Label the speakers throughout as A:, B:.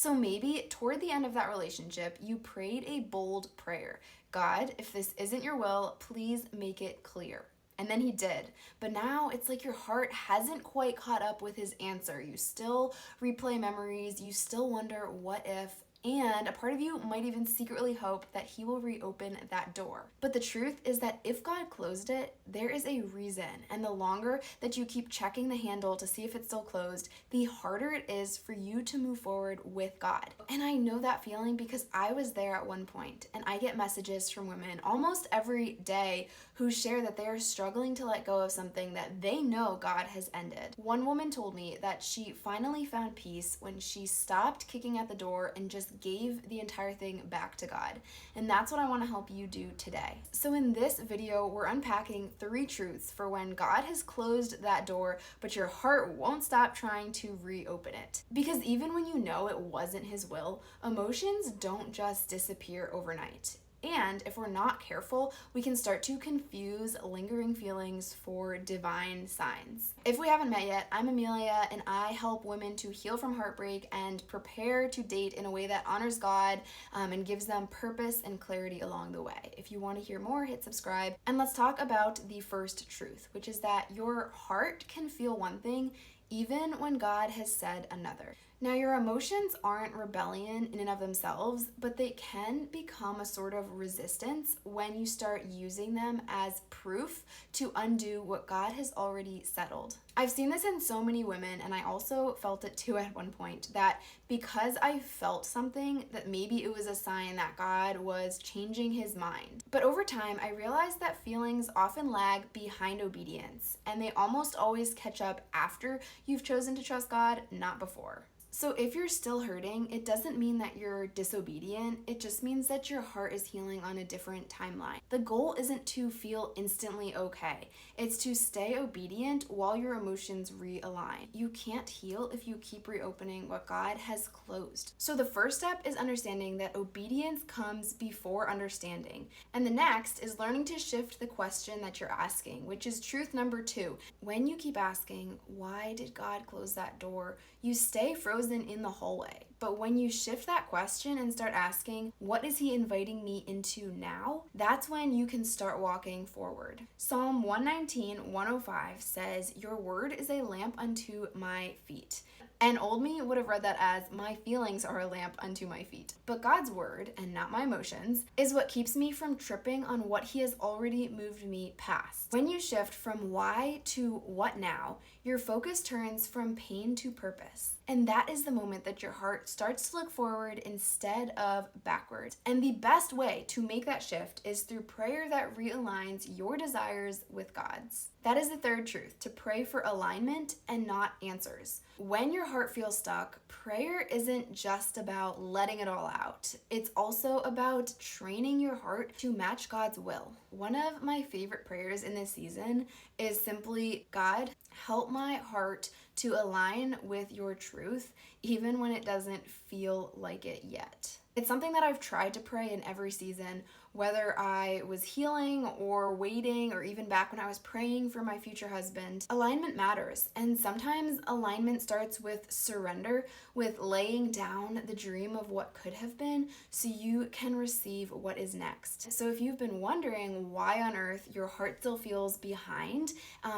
A: So maybe toward the end of that relationship, you prayed a bold prayer. God, if this isn't your will, please make it clear. And then he did. But now it's like your heart hasn't quite caught up with his answer. You still replay memories, you still wonder what if, and a part of you might even secretly hope that he will reopen that door. But the truth is that if God closed it, there is a reason. And the longer that you keep checking the handle to see if it's still closed, the harder it is for you to move forward with God. And I know that feeling because I was there at one point, and I get messages from women almost every day who share that they are struggling to let go of something that they know God has ended. One woman told me that she finally found peace when she stopped kicking at the door and just gave the entire thing back to God. And that's what I want to help you do today. So in this video, we're unpacking 3 truths for when God has closed that door, but your heart won't stop trying to reopen it. Because even when you know it wasn't his will, emotions don't just disappear overnight. And if we're not careful, we can start to confuse lingering feelings for divine signs. If we haven't met yet, I'm Amelia, and I help women to heal from heartbreak and prepare to date in a way that honors God and gives them purpose and clarity along the way. If you want to hear more, hit subscribe. And let's talk about the first truth, which is that your heart can feel one thing even when God has said another. Now, your emotions aren't rebellion in and of themselves, but they can become a sort of resistance when you start using them as proof to undo what God has already settled. I've seen this in so many women, and I also felt it too at one point, that because I felt something, that maybe it was a sign that God was changing his mind. But over time, I realized that feelings often lag behind obedience, and they almost always catch up after you've chosen to trust God, not before. So if you're still hurting, it doesn't mean that you're disobedient. It just means that your heart is healing on a different timeline. The goal isn't to feel instantly okay. It's to stay obedient while your emotions realign. You can't heal if you keep reopening what God has closed. So the first step is understanding that obedience comes before understanding. And the next is learning to shift the question that you're asking, which is truth number 2. When you keep asking, why did God close that door? You stay frozen in the hallway. But when you shift that question and start asking, what is he inviting me into now? That's when you can start walking forward. Psalm 119:105 says, your word is a lamp unto my feet. And old me would have read that as, my feelings are a lamp unto my feet. But God's word, and not my emotions, is what keeps me from tripping on what he has already moved me past. When you shift from why to what now, your focus turns from pain to purpose. And that is the moment that your heart starts to look forward instead of backwards. And the best way to make that shift is through prayer that realigns your desires with God's. That is the third truth, to pray for alignment and not answers. When your heart feels stuck, prayer isn't just about letting it all out. It's also about training your heart to match God's will. One of my favorite prayers in this season is simply, God, help my heart to align with your truth, even when it doesn't feel like it yet. It's something that I've tried to pray in every season, whether I was healing or waiting, or even back when I was praying for my future husband. Alignment matters, and sometimes alignment starts with surrender, with laying down the dream of what could have been so you can receive what is next. So if you've been wondering why on earth your heart still feels behind,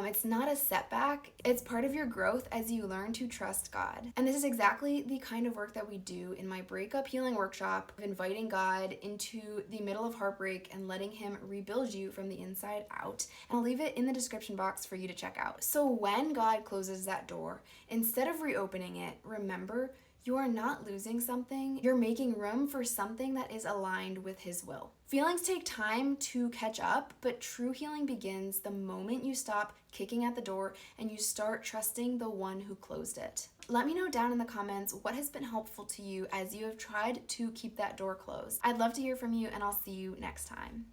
A: it's not a setback. It's part of your growth as you learn to trust God. And this is exactly the kind of work that we do in my breakup healing workshop, of inviting God into the middle of heartbreak and letting him rebuild you from the inside out. And I'll leave it in the description box for you to check out. So when God closes that door, instead of reopening it, remember, you are not losing something. You're making room for something that is aligned with his will. Feelings take time to catch up, but true healing begins the moment you stop kicking at the door and you start trusting the one who closed it. Let me know down in the comments what has been helpful to you as you have tried to keep that door closed. I'd love to hear from you, and I'll see you next time.